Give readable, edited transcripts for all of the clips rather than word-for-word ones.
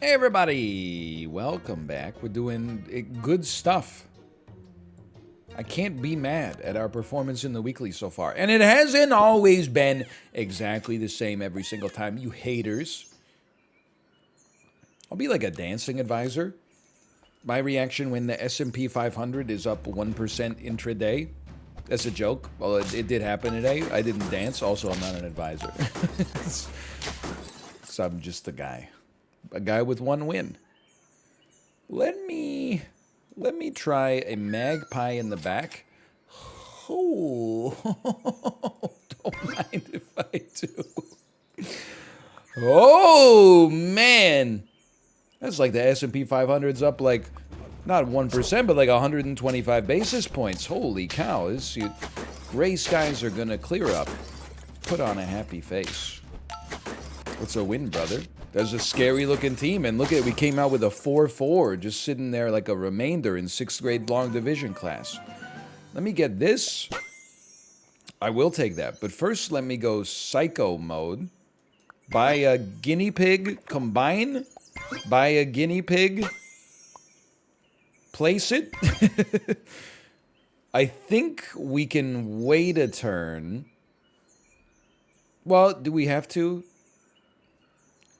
Hey everybody, welcome back. We're doing good stuff. I can't be mad at our performance in the weekly so far. And it hasn't always been exactly the same every single time, you haters. I'll be like a dancing advisor. My reaction when the S&P 500 is up 1% intraday. That's a joke. Well, it did happen today. I didn't dance. Also, I'm not an advisor. So I'm just a guy. A guy with one win. Let me try a magpie in the back. Oh, don't mind if I do. Oh man, that's like the S&P 500's up like not 1%, but like 125 basis points. Holy cow! Gray skies are gonna clear up. Put on a happy face. What's a win, brother? There's a scary looking team, and look at it, we came out with a 4-4, just sitting there like a remainder in 6th grade long division class. Let me get this. I will take that, but first let me go psycho mode. Buy a guinea pig, combine. Buy a guinea pig. Place it. I think we can wait a turn. Well, do we have to?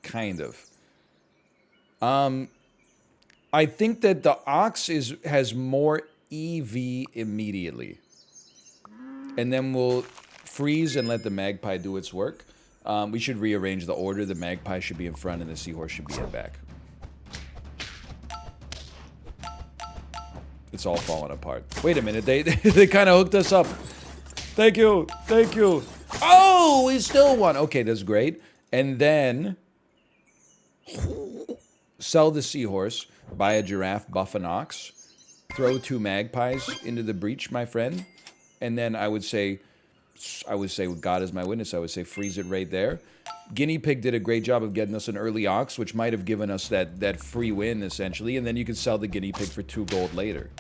Kind of. I think that the Ox has more EV immediately. And then we'll freeze and let the Magpie do its work. We should rearrange the order. The Magpie should be in front and the Seahorse should be at back. It's all falling apart. Wait a minute, they kind of hooked us up. Thank you, thank you. Oh, we still won. Okay, that's great. And then sell the Seahorse, buy a Giraffe, buff an Ox, throw 2 Magpies into the breach, my friend, and then I would say, with God as my witness, I would say freeze it right there. Guinea Pig did a great job of getting us an early Ox, which might have given us that free win, essentially, and then you can sell the Guinea Pig for 2 gold later.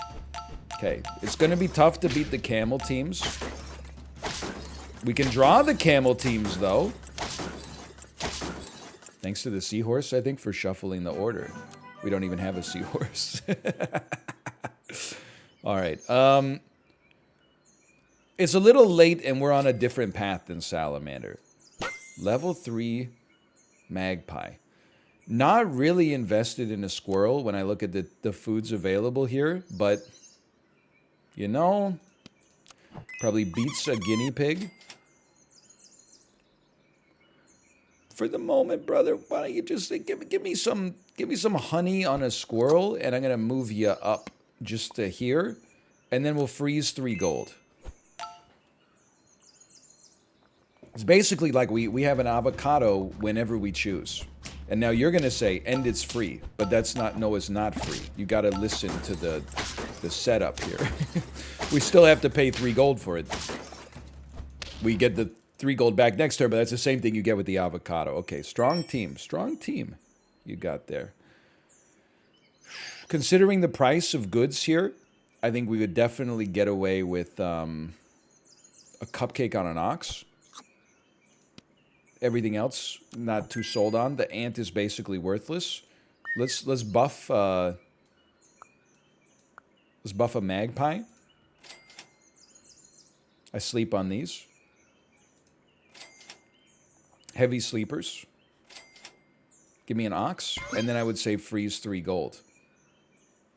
Okay, it's going to be tough to beat the Camel teams. We can draw the Camel teams, though. Thanks to the Seahorse, I think, for shuffling the order. We don't even have a Seahorse. All right. It's a little late, and we're on a different path than Salamander. Level 3 Magpie. Not really invested in a squirrel when I look at the foods available here, but, you know, probably beats a guinea pig. For the moment, brother, why don't you just give me some honey on a squirrel, and I'm gonna move you up just to here, and then we'll freeze 3 gold. It's basically like we have an avocado whenever we choose, and now you're gonna say, "And it's free," but that's not. No, it's not free. You gotta listen to the setup here. We still have to pay 3 gold for it. We get the 3 gold back next turn, but that's the same thing you get with the avocado. Okay, strong team you got there. Considering the price of goods here, I think we would definitely get away with a cupcake on an Ox. Everything else, not too sold on. The ant is basically worthless. Let's buff a magpie. I sleep on these. Heavy sleepers. Give me an Ox, and then I would say freeze 3 gold.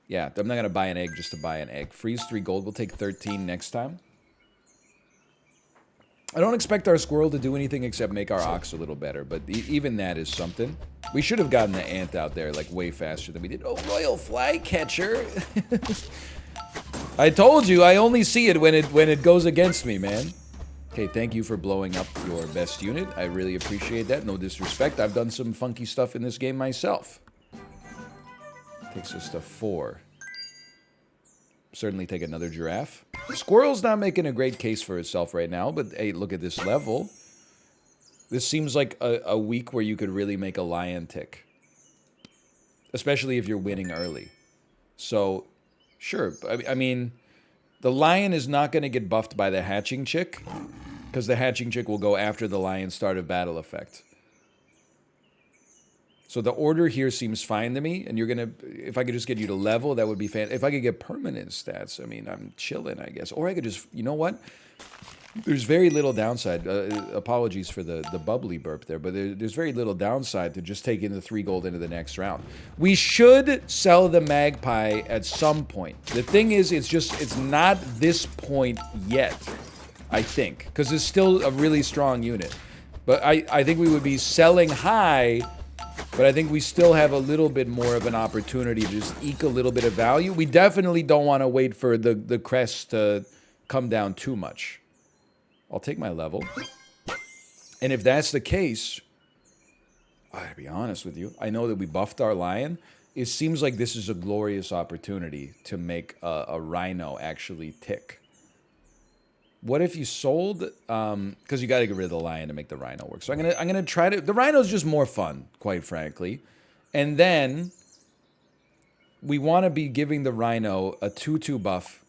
Yeah, I'm not going to buy an egg just to buy an egg. Freeze 3 gold. We'll take 13 next time. I don't expect our squirrel to do anything except make our Ox a little better, but even that is something. We should have gotten the ant out there like way faster than we did. Oh, Royal Flycatcher. I told you, I only see it when it goes against me, man. Okay, thank you for blowing up your best unit. I really appreciate that. No disrespect. I've done some funky stuff in this game myself. Takes us to 4. Certainly take another Giraffe. Squirrel's not making a great case for itself right now, but hey, look at this level. This seems like a week where you could really make a lion tick. Especially if you're winning early. So, sure. I mean, the lion is not going to get buffed by the hatching chick, because the hatching chick will go after the lion start of battle effect. So the order here seems fine to me, and you're gonna. If I could just get you to level, that would be fan. If I could get permanent stats, I mean, I'm chilling, I guess. Or I could just, you know what? There's very little downside. Apologies for the bubbly burp there, but there's very little downside to just taking the 3 gold into the next round. We should sell the Magpie at some point. The thing is, it's not this point yet, I think, because it's still a really strong unit. But I think we would be selling high, but I think we still have a little bit more of an opportunity to just eke a little bit of value. We definitely don't want to wait for the crest to come down too much. I'll take my level. And if that's the case, I'll be honest with you, I know that we buffed our lion. It seems like this is a glorious opportunity to make a Rhino actually tick. What if you sold? Because you got to get rid of the lion to make the Rhino work. So I'm gonna try to. The Rhino's just more fun, quite frankly. And then we want to be giving the Rhino a 2/2 buff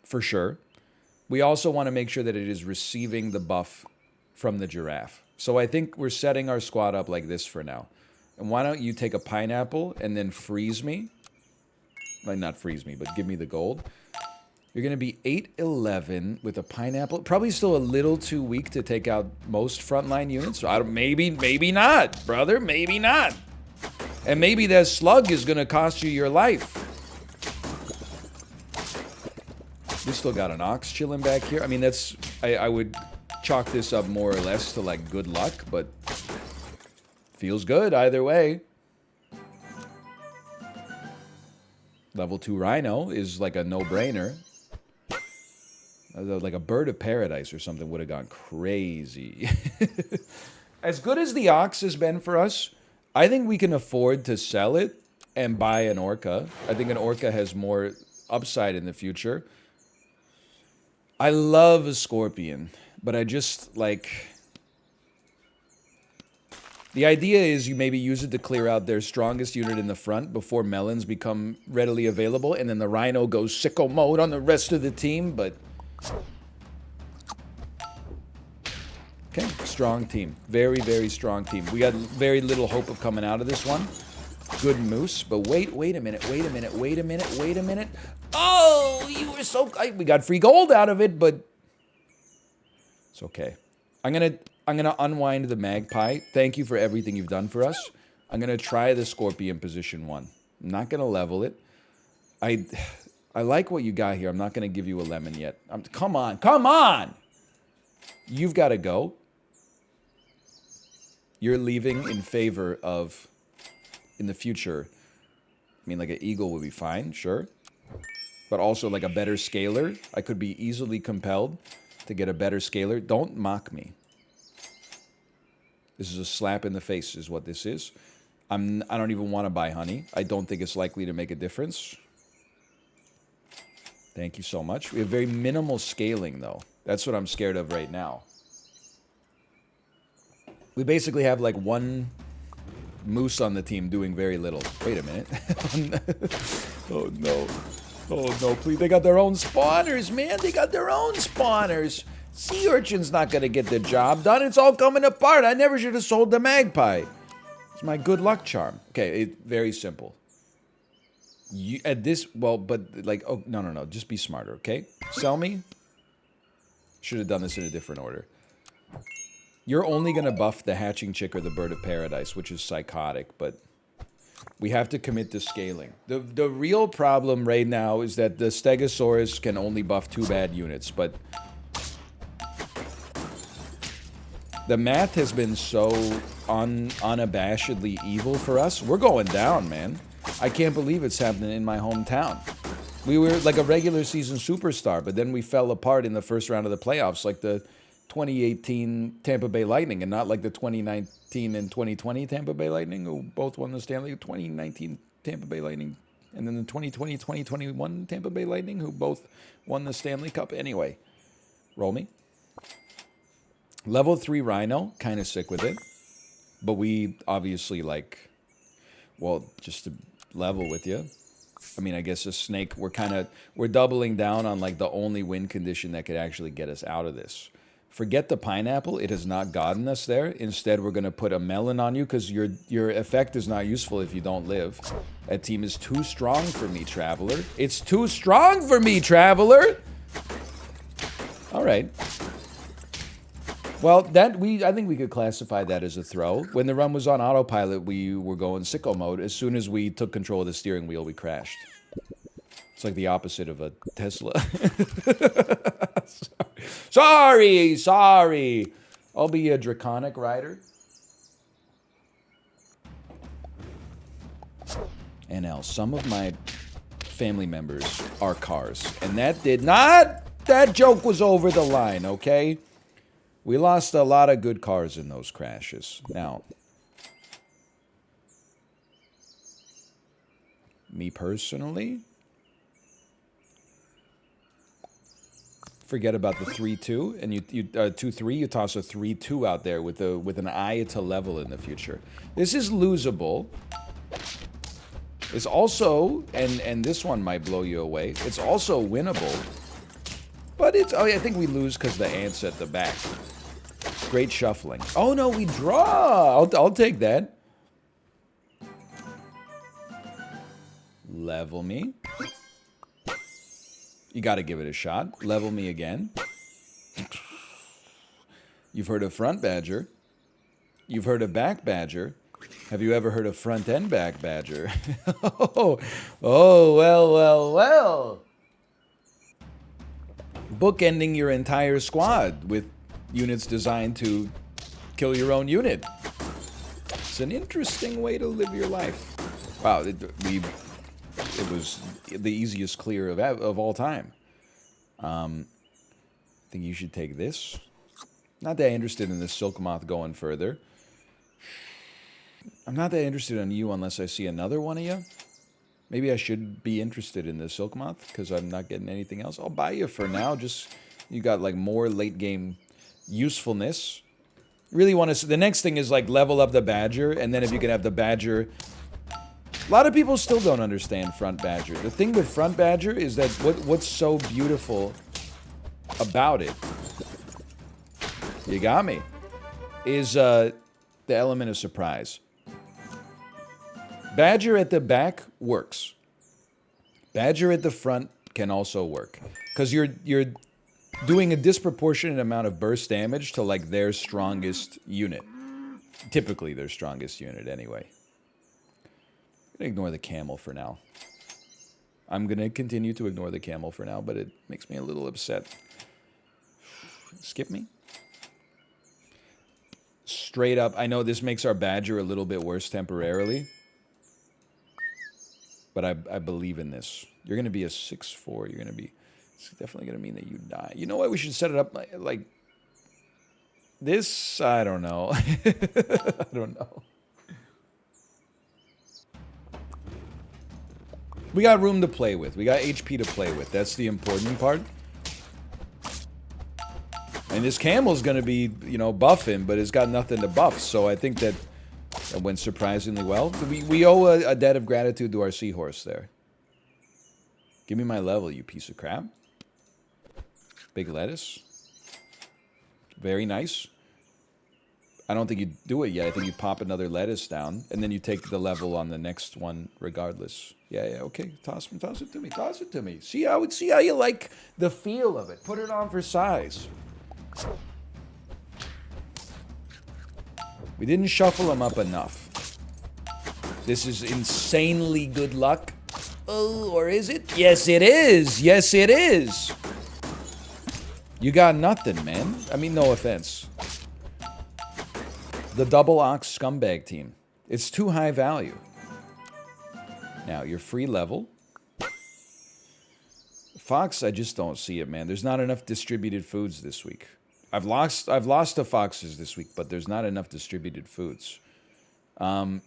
for sure. We also want to make sure that it is receiving the buff from the giraffe. So I think we're setting our squad up like this for now. And why don't you take a pineapple and then freeze me? Like, not freeze me, but give me the gold. You're going to be 8-11 with a pineapple. Probably still a little too weak to take out most frontline units. So maybe not, brother. Maybe not. And maybe that slug is going to cost you your life. We still got an ox chilling back here. I mean, that's... I would chalk this up more or less to, like, good luck, but... feels good either way. Level 2 Rhino is like a no-brainer. Like a bird of paradise or something would have gone crazy. As good as the ox has been for us, I think we can afford to sell it and buy an orca. I think an orca has more upside in the future. I love a scorpion, but I just, like... The idea is you maybe use it to clear out their strongest unit in the front before melons become readily available, and then the Rhino goes sicko mode on the rest of the team, but... Okay, strong team. Very, very strong team. We got very little hope of coming out of this one. Good moose, but wait a minute. Oh, you were so... we got free gold out of it, but... it's okay. I'm gonna unwind the magpie. Thank you for everything you've done for us. I'm gonna try the scorpion position 1. I'm not gonna level it. I like what you got here. I'm not gonna give you a lemon yet. Come on! You've got to go. You're leaving in favor of, in the future, I mean, like an eagle would be fine, sure. But also like a better scaler. I could be easily compelled to get a better scaler. Don't mock me. This is a slap in the face is what this is. I don't even want to buy honey. I don't think it's likely to make a difference. Thank you so much. We have very minimal scaling, though. That's what I'm scared of right now. We basically have like one moose on the team doing very little. Wait a minute. Oh, no. Oh, no, please. They got their own spawners, man. They got their own spawners. Sea urchin's not going to get the job done. It's all coming apart. I never should have sold the magpie. It's my good luck charm. Okay, very simple. You, at this, well, but like, oh, no. Just be smarter, okay? Sell me. Should have done this in a different order. You're only going to buff the hatching chick or the bird of paradise, which is psychotic, but we have to commit to scaling. The real problem right now is that the Stegosaurus can only buff 2 bad units, but the math has been so unabashedly evil for us. We're going down, man. I can't believe it's happening in my hometown. We were like a regular season superstar, but then we fell apart in the first round of the playoffs, like the 2018 Tampa Bay Lightning, and not like the 2019 and 2020 Tampa Bay Lightning, who both won the Stanley. 2019 Tampa Bay Lightning, and then the 2020-2021 Tampa Bay Lightning, who both won the Stanley Cup. Anyway, roll me. Level 3 Rhino, kind of sick with it. But we obviously like, well, just to level with you. I mean, I guess a snake, we're doubling down on like the only win condition that could actually get us out of this. Forget the pineapple. It has not gotten us there. Instead, we're going to put a melon on you because your effect is not useful if you don't live. That team is too strong for me, Traveler. It's too strong for me, Traveler! All right. Well, I think we could classify that as a throw. When the run was on autopilot, we were going sicko mode. As soon as we took control of the steering wheel, we crashed. It's like the opposite of a Tesla. Sorry. I'll be a draconic rider. And now, some of my family members are cars. And that did not... That joke was over the line, okay? We lost a lot of good cars in those crashes. Now, me personally, forget about the 3-2 and you 2-3. You toss a 3-2 out there with an eye to level in the future. This is losable. It's also, and this one might blow you away. It's also winnable. But it's, oh yeah, I think we lose because the ant's at the back. Great shuffling. Oh no, we draw. I'll take that. Level me. You got to give it a shot. Level me again. You've heard of front badger. You've heard of back badger. Have you ever heard of front and back badger? Oh, well. Bookending your entire squad with units designed to kill your own unit. It's an interesting way to live your life. Wow, it was the easiest clear of all time. I think you should take this. Not that interested in the Silk Moth going further. I'm not that interested in you unless I see another one of you. Maybe I should be interested in the Silk Moth because I'm not getting anything else. I'll buy you for now. Just, you got like more late game usefulness. Really want to, the next thing is like level up the Badger, and then if you can have the Badger. A lot of people still don't understand Front Badger. The thing with Front Badger is that what's so beautiful about it, you got me, is the element of surprise. Badger at the back works. Badger at the front can also work. Because you're doing a disproportionate amount of burst damage to like their strongest unit. Typically their strongest unit anyway. I'm going to ignore the camel for now. I'm going to continue to ignore the camel for now, but it makes me a little upset. Skip me. Straight up, I know this makes our Badger a little bit worse temporarily. But I believe in this. You're going to be a 6-4. You're going to be... It's definitely going to mean that you die. You know what? We should set it up like this? I don't know. I don't know. We got room to play with. We got HP to play with. That's the important part. And this camel's going to be, you know, buffing, but it's got nothing to buff. So I think that it went surprisingly well. We owe a debt of gratitude to our seahorse there. Give me my level, you piece of crap. Big lettuce. Very nice. I don't think you do it yet. I think you pop another lettuce down, and then you take the level on the next one regardless. Yeah, okay. Toss it to me. Toss it to me. See how you like the feel of it. Put it on for size. We didn't shuffle them up enough. This is insanely good luck. Oh, or is it? Yes, it is. Yes, it is. You got nothing, man. I mean, no offense. The double ox scumbag team. It's too high value. Now, your free level. Fox, I just don't see it, man. There's not enough distributed foods this week. I've lost to foxes this week, but there's not enough distributed foods. Honestly,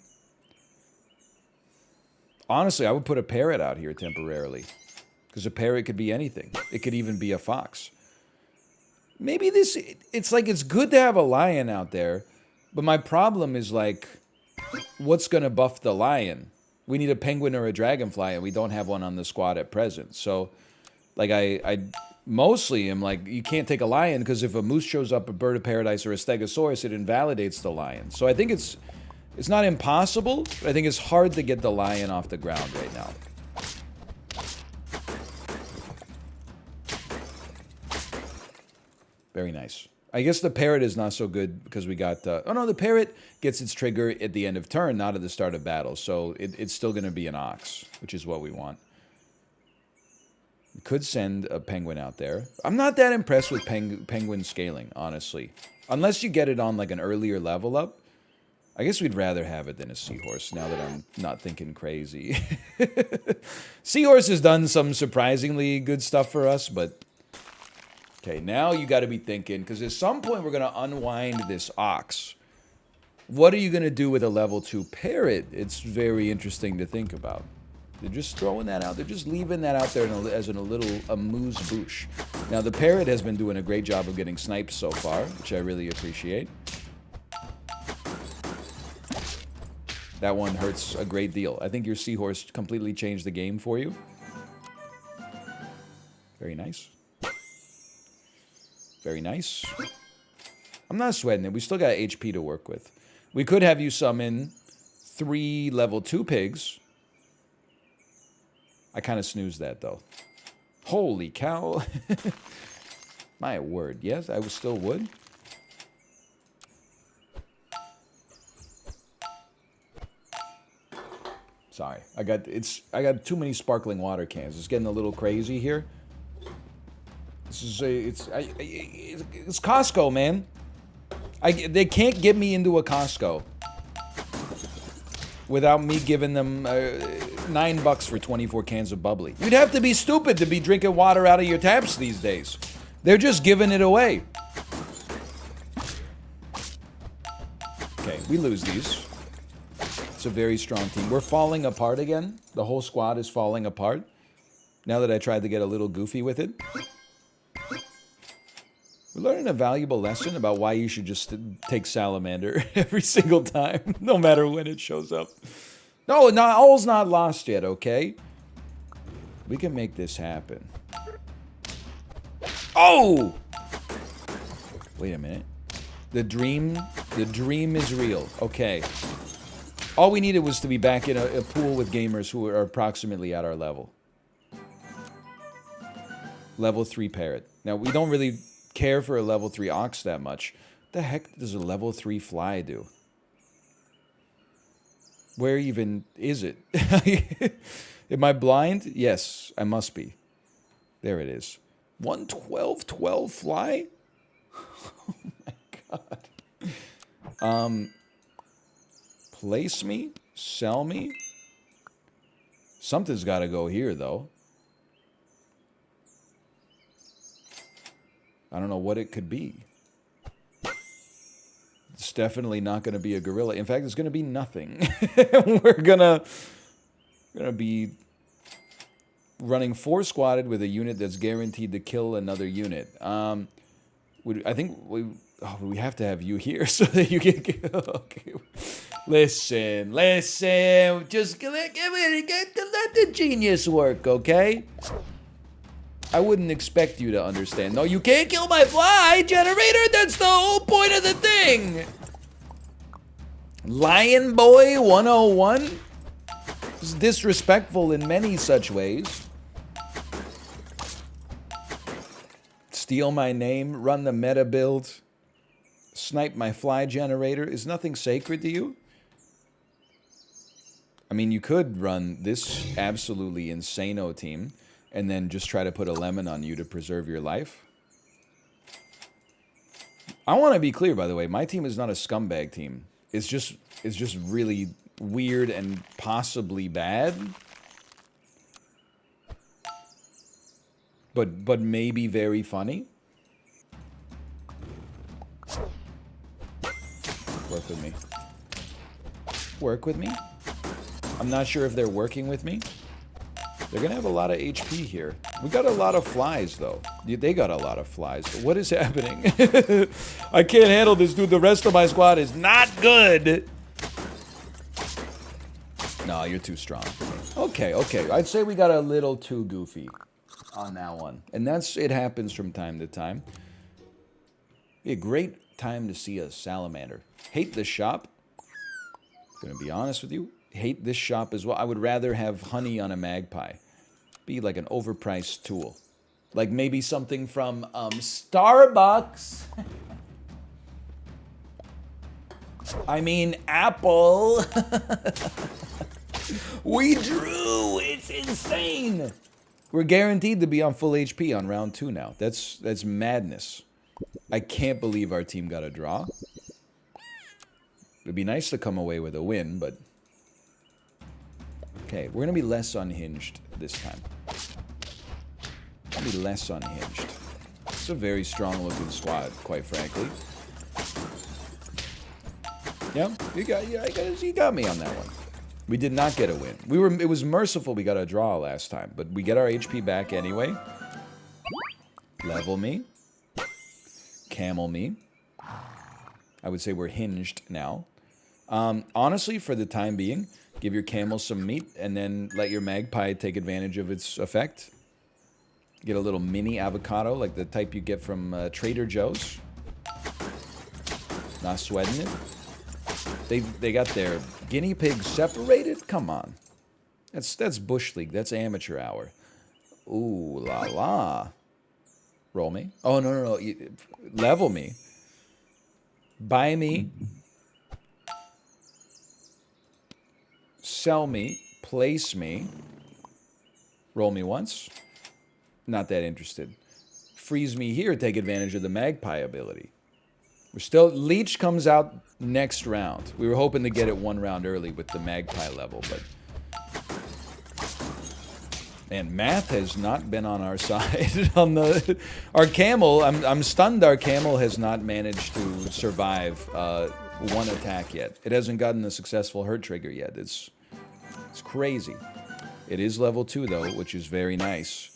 I would put a parrot out here temporarily. Because a parrot could be anything. It could even be a fox. Maybe this... It's like it's good to have a lion out there. But my problem is like... What's going to buff the lion? We need a penguin or a dragonfly, and we don't have one on the squad at present. So... Like, I mostly am like, you can't take a lion because if a moose shows up, a bird of paradise, or a stegosaurus, it invalidates the lion. So I think it's not impossible, but I think it's hard to get the lion off the ground right now. Very nice. I guess the parrot is not so good because we got... oh, no, the parrot gets its trigger at the end of turn, not at the start of battle. So it's still going to be an ox, which is what we want. We could send a penguin out there. I'm not that impressed with penguin scaling, honestly. Unless you get it on, like, an earlier level up. I guess we'd rather have it than a seahorse, now that I'm not thinking crazy. Seahorse has done some surprisingly good stuff for us, but... Okay, now you got to be thinking, because at some point we're going to unwind this ox. What are you going to do with a level 2 parrot? It's very interesting to think about. They're just throwing that out. They're just leaving that out there as a little amuse-bouche. Now, the parrot has been doing a great job of getting sniped so far, which I really appreciate. That one hurts a great deal. I think your seahorse completely changed the game for you. Very nice. Very nice. I'm not sweating it. We still got HP to work with. We could have you summon 3 level 2 pigs. I kind of snoozed that, though. Holy cow. My word. Yes, I still would. Sorry. I got too many sparkling water cans. It's getting a little crazy here. This is it's Costco, man. They can't get me into a Costco without me giving them $9 for 24 cans of bubbly. You'd have to be stupid to be drinking water out of your taps these days. They're just giving it away. Okay, we lose these. It's a very strong team. We're falling apart again. The whole squad is falling apart. Now that I tried to get a little goofy with it. We're learning a valuable lesson about why you should just take Salamander every single time, no matter when it shows up. No, all's not lost yet, okay? We can make this happen. Oh! Wait a minute. The dream is real. Okay. All we needed was to be back in a pool with gamers who are approximately at our level. Level 3 parrot. Now, we don't really care for a level 3 ox that much. What the heck does a level 3 fly do? Where even is it? Am I blind? Yes, I must be. There it is. 112 fly? Oh my god. Place me? Sell me? Something's got to go here, though. I don't know what it could be. It's definitely not going to be a gorilla. In fact, it's going to be nothing. We're gonna be running 4 squatted with a unit that's guaranteed to kill another unit. I think we have to have you here so that you can get... Okay. Listen. Just let the genius work, okay? I wouldn't expect you to understand. No, you can't kill my fly generator. That's the whole point of the thing. Lion Boy 101 is disrespectful in many such ways. Steal my name, run the meta build, snipe my fly generator. Is nothing sacred to you? I mean, you could run this absolutely insano team and then just try to put a lemon on you to preserve your life. I want to be clear, by the way, my team is not a scumbag team. It's just really weird and possibly bad. But maybe very funny. Work with me. Work with me? I'm not sure if they're working with me. They're going to have a lot of HP here. We got a lot of flies, though. They got a lot of flies. But what is happening? I can't handle this, dude. The rest of my squad is not good. No, you're too strong for me. Okay. I'd say we got a little too goofy. on that one. And it happens from time to time. A great time to see a salamander. Hate this shop. Gonna be honest with you. Hate this shop as well. I would rather have honey on a magpie. Be like an overpriced tool. Like maybe something from Starbucks. I mean, Apple. We drew. It's insane. We're guaranteed to be on full HP on round 2 now. That's madness. I can't believe our team got a draw. It'd be nice to come away with a win, but... Okay, we're going to be less unhinged this time. Be less unhinged. It's a very strong-looking squad, quite frankly. Yeah, you got me on that one. We did not get a win. It was merciful we got a draw last time, but we get our HP back anyway. Level me. Camel me. I would say we're hinged now. Honestly, for the time being, give your camel some meat and then let your magpie take advantage of its effect. Get a little mini avocado like the type you get from Trader Joe's. Not sweating it. They got their guinea pigs separated? Come on. That's Bush League. That's amateur hour. Ooh la la. Roll me. Oh, no. Level me. Buy me. Sell me. Place me. Roll me once. Not that interested. Freeze me here. Take advantage of the magpie ability. We're still... Leech comes out next round. We were hoping to get it 1 round early with the magpie level, but... And math has not been on our side. Our camel, I'm stunned our camel has not managed to survive 1 attack yet. It hasn't gotten a successful hurt trigger yet. It's crazy. It is level 2 though, which is very nice.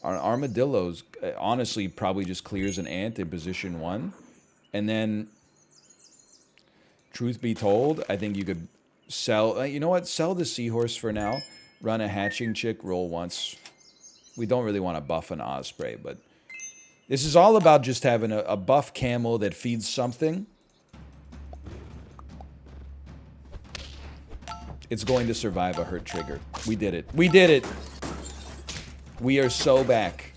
Our armadillos, honestly, probably just clears an ant in position 1. And then, truth be told, I think you could sell... you know what? Sell the seahorse for now. Run a hatching chick, roll once. We don't really want to buff an osprey, but... This is all about just having a buff camel that feeds something. It's going to survive a hurt trigger. We did it. We did it! We are so back.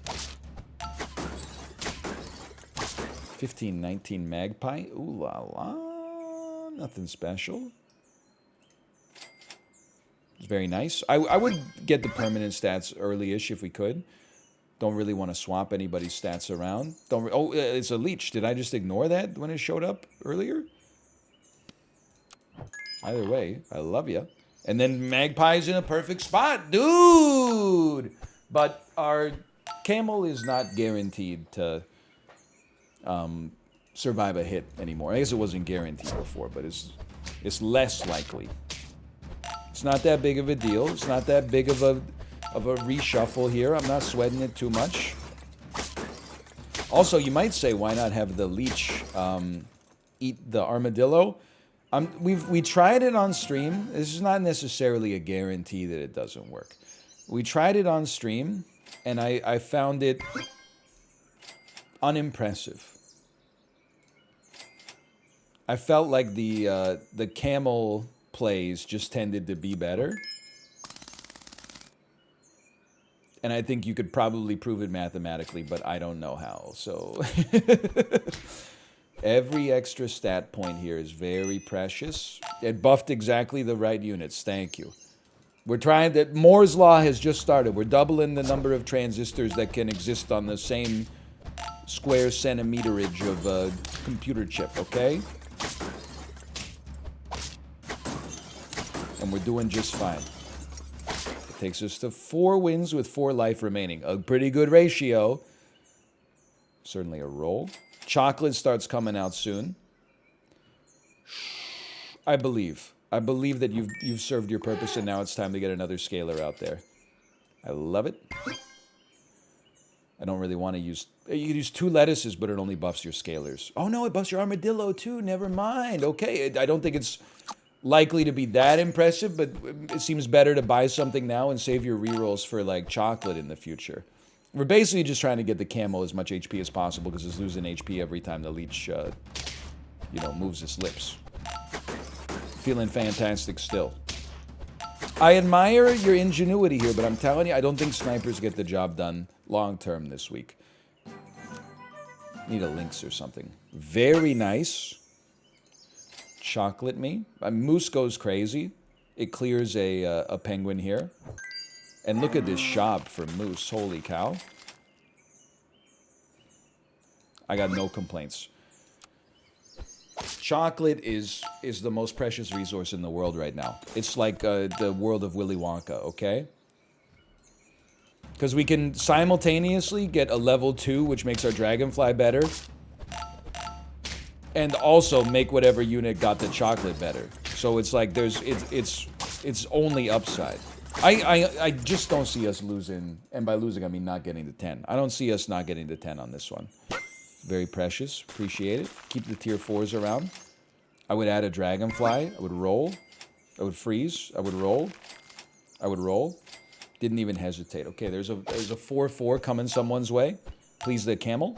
15-19 magpie. Ooh la la. Nothing special. It's very nice. I would get the permanent stats early-ish if we could. Don't really want to swap anybody's stats around. Oh, it's a leech. Did I just ignore that when it showed up earlier? Either way, I love you. And then magpie's in a perfect spot. Dude! But our camel is not guaranteed to survive a hit anymore. I guess it wasn't guaranteed before, but it's less likely. It's not that big of a deal. It's not that big of a reshuffle here. I'm not sweating it too much. Also, you might say, why not have the leech eat the armadillo? We tried it on stream. This is not necessarily a guarantee that it doesn't work. We tried it on stream, and I found it unimpressive. I felt like the camel plays just tended to be better. And I think you could probably prove it mathematically, but I don't know how. So every extra stat point here is very precious. It buffed exactly the right units. Thank you. We're trying that. Moore's Law has just started. We're doubling the number of transistors that can exist on the same square centimeterage of a computer chip, okay? And we're doing just fine. It takes us to 4 wins with 4 life remaining. A pretty good ratio. Certainly a roll. Chocolate starts coming out soon. I believe that you've served your purpose, and now it's time to get another scaler out there. I love it. I don't really want to use... You could use 2 lettuces, but it only buffs your scalers. Oh no, it buffs your armadillo too. Never mind. Okay, I don't think it's likely to be that impressive, but it seems better to buy something now and save your rerolls for like chocolate in the future. We're basically just trying to get the Camel as much HP as possible because it's losing HP every time the Leech, you know, moves its lips. Feeling fantastic still. I admire your ingenuity here, but I'm telling you, I don't think snipers get the job done long term this week. Need a lynx or something. Very nice. Chocolate me. Moose goes crazy. It clears a penguin here. And look at this shop for Moose. Holy cow. I got no complaints. Chocolate is the most precious resource in the world right now. It's like the world of Willy Wonka, okay? Because we can simultaneously get a level 2, which makes our dragonfly better. And also make whatever unit got the chocolate better. So it's like it's only upside. I just don't see us losing, and by losing I mean not getting to 10. I don't see us not getting to 10 on this one. Very precious. Appreciate it. Keep the tier 4s around. I would add a dragonfly. I would roll. I would freeze. I would roll. I would roll. Didn't even hesitate. Okay, there's a 4/4 coming someone's way. Please the camel.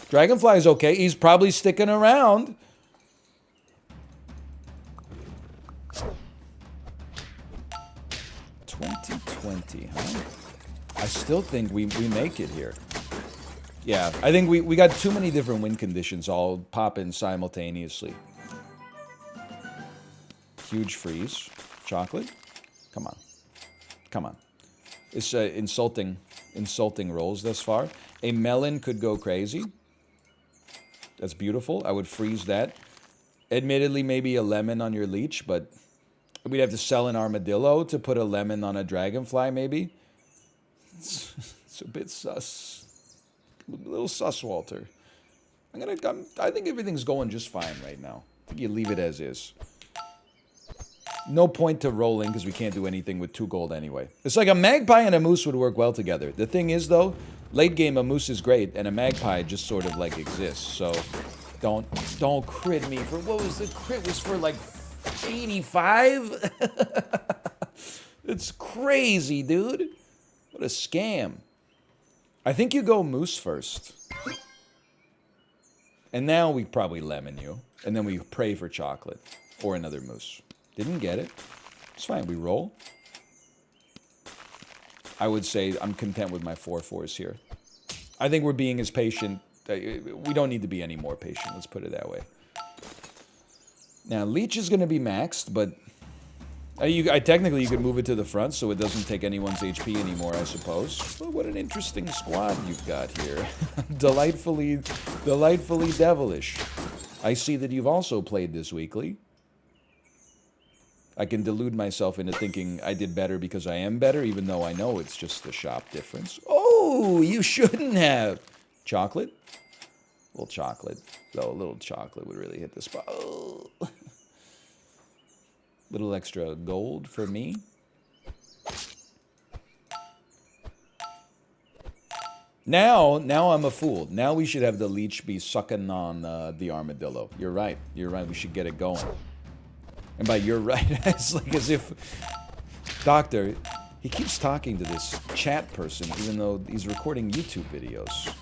Dragonfly's okay. He's probably sticking around. $20.20, huh? I still think we make it here. Yeah, I think we got too many different win conditions all popping simultaneously. Huge freeze. Chocolate? Come on. Come on. It's insulting rolls thus far. A melon could go crazy. That's beautiful. I would freeze that. Admittedly, maybe a lemon on your leech, but we'd have to sell an armadillo to put a lemon on a dragonfly, maybe. It's a bit sus. A little sus, Walter. I think everything's going just fine right now. I think you leave it as is. No point to rolling because we can't do anything with 2 gold anyway. It's like a magpie and a moose would work well together. The thing is, though, late game a moose is great and a magpie just sort of like exists. So don't crit me for, what was the crit? Was for like 85? It's crazy, dude. What a scam. I think you go moose first. And now we probably lemon you. And then we pray for chocolate. Or another moose. Didn't get it. It's fine. We roll. I would say I'm content with my 4/4s here. I think we're being as patient. We don't need to be any more patient. Let's put it that way. Now, Leech is going to be maxed, but technically you could move it to the front so it doesn't take anyone's HP anymore, I suppose. Well, what an interesting squad you've got here. delightfully devilish. I see that you've also played this weekly. I can delude myself into thinking I did better because I am better, even though I know it's just the shop difference. Oh, you shouldn't have. Chocolate? A little chocolate. Though a little chocolate would really hit the spot. Oh. Little extra gold for me. Now I'm a fool. Now we should have the leech be sucking on the armadillo. You're right. You're right. We should get it going. And by you're right, it's like as if... Doctor, he keeps talking to this chat person even though he's recording YouTube videos.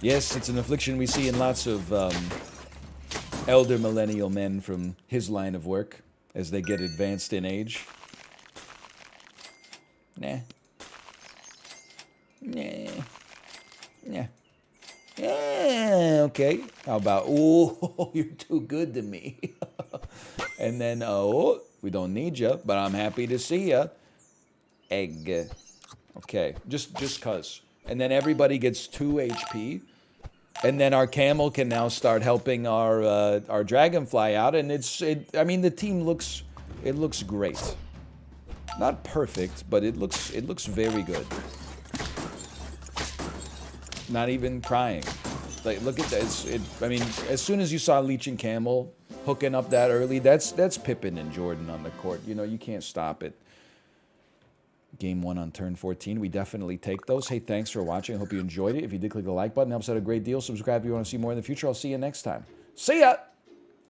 Yes, it's an affliction we see in lots of elder millennial men from his line of work as they get advanced in age. Nah. Nah. Yeah. Yeah, okay. How about, oh, you're too good to me. And then, oh, we don't need you, but I'm happy to see you. Egg. Okay, just cuz. And then everybody gets 2 HP. And then our camel can now start helping our dragonfly out. And I mean, the team looks great. Not perfect, but it looks very good. Not even crying. Like, look at this. I mean, as soon as you saw Leech and Camel hooking up that early, that's Pippin and Jordan on the court. You know, you can't stop it. Game 1 on turn 14. We definitely take those. Hey, thanks for watching. I hope you enjoyed it. If you did, click the like button. It helps out a great deal. Subscribe if you want to see more in the future. I'll see you next time. See ya!